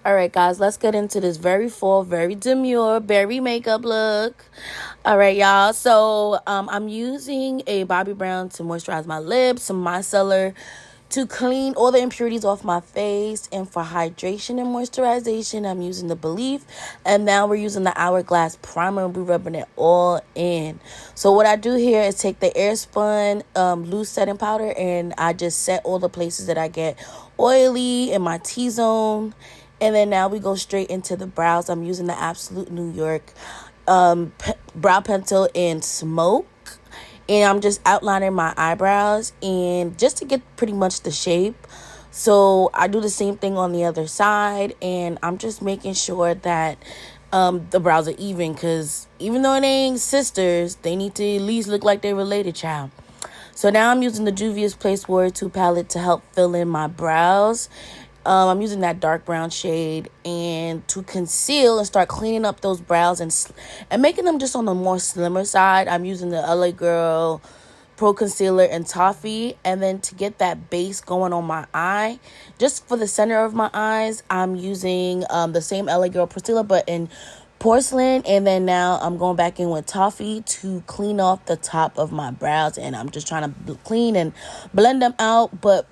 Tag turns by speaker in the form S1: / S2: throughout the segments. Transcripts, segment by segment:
S1: All right, guys, let's get into this very full, very demure berry makeup look. All right, y'all. So I'm using a Bobbi Brown to moisturize my lips, some micellar to clean all the impurities off my face, and for hydration and moisturization, I'm using the Belief. And now we're using the Hourglass primer, and we're rubbing it all in. So what I do here is take the Airspun loose setting powder, and I just set all the places that I get oily in my T-zone. And then now we go straight into the brows. I'm using the Absolute New York brow pencil in Smoke. And I'm just outlining my eyebrows and just to get pretty much the shape. So I do the same thing on the other side. And I'm just making sure that the brows are even. Because even though they ain't sisters, they need to at least look like they're related, child. So now I'm using the Juvia's Place Warrior 2 palette to help fill in my brows. I'm using that dark brown shade and to conceal and start cleaning up those brows and making them just on the more slimmer side. I'm using the LA Girl Pro Concealer and Toffee. And then to get that base going on my eye, just for the center of my eyes, I'm using the same LA Girl Concealer but in porcelain. And then now I'm going back in with Toffee to clean off the top of my brows. And I'm just trying to clean and blend them out. But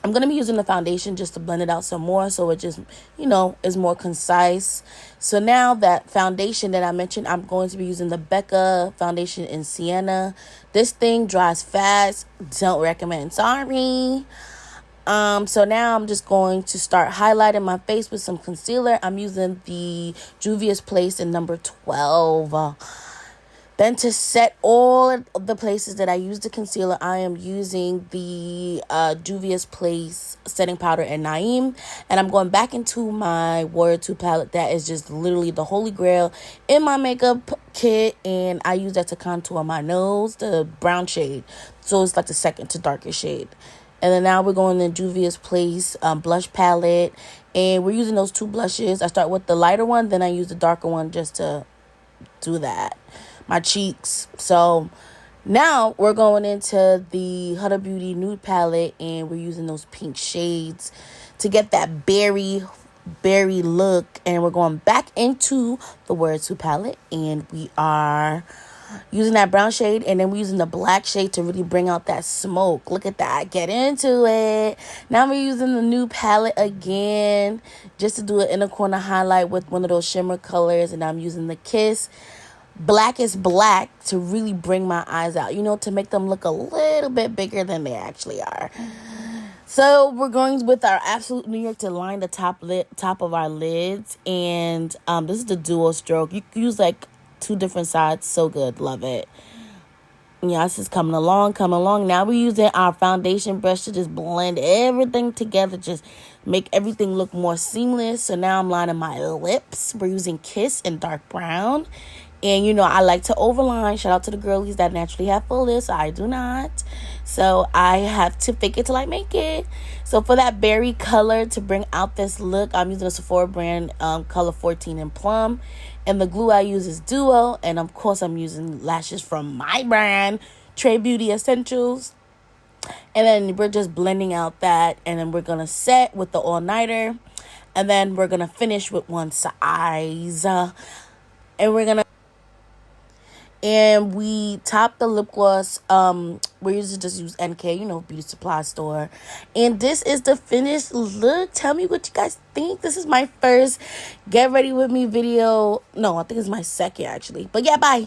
S1: I'm going to be using the foundation just to blend it out some more so it just, is more concise. So now that foundation that I mentioned, I'm going to be using the Becca foundation in Sienna. This thing dries fast. Don't recommend. Sorry. So now I'm just going to start highlighting my face with some concealer. I'm using the Juvia's Place in number 12. Then to set all of the places that I use the concealer, I am using the Juvia's Place setting powder in Naeem. And I'm going back into my Warrior 2 palette. That is just literally the holy grail in my makeup kit. And I use that to contour my nose, the brown shade. So it's like the second to darkest shade. And then now we're going to Juvia's Place blush palette. And we're using those two blushes. I start with the lighter one, then I use the darker one just to do that. My cheeks. So now we're going into the Huda Beauty nude palette, and we're using those pink shades to get that berry look. And we're going back into the Warrior 2 palette, and we are using that brown shade, and then we're using the black shade to really bring out that smoke. Look at that. Get into it. Now we're using the new palette again just to do an inner corner highlight with one of those shimmer colors, and I'm using the Kiss Black is Black to really bring my eyes out, to make them look a little bit bigger than they actually are. So we're going with our Absolute New York to line the top of our lids. And this is the dual stroke. You can use like two different sides. So good. Love it. Yeah, this is coming along. Now we're using our foundation brush to just blend everything together. Just make everything look more seamless. So now I'm lining my lips. We're using Kiss in dark brown. And, I like to overline. Shout out to the girlies that naturally have full lips. I do not. So I have to fake it till I make it. So for that berry color to bring out this look, I'm using a Sephora brand color 14 in Plum. And the glue I use is Duo. And, of course, I'm using lashes from my brand, Trey Beauty Essentials. And then we're just blending out that. And then we're going to set with the all-nighter. And then we're going to finish with one size. And we're going to. And we top the lip gloss. We usually just use NK, beauty supply store. And this is the finished look. Tell me what you guys think. This is my first Get Ready With Me video. No, I think it's my second, actually. But yeah, bye.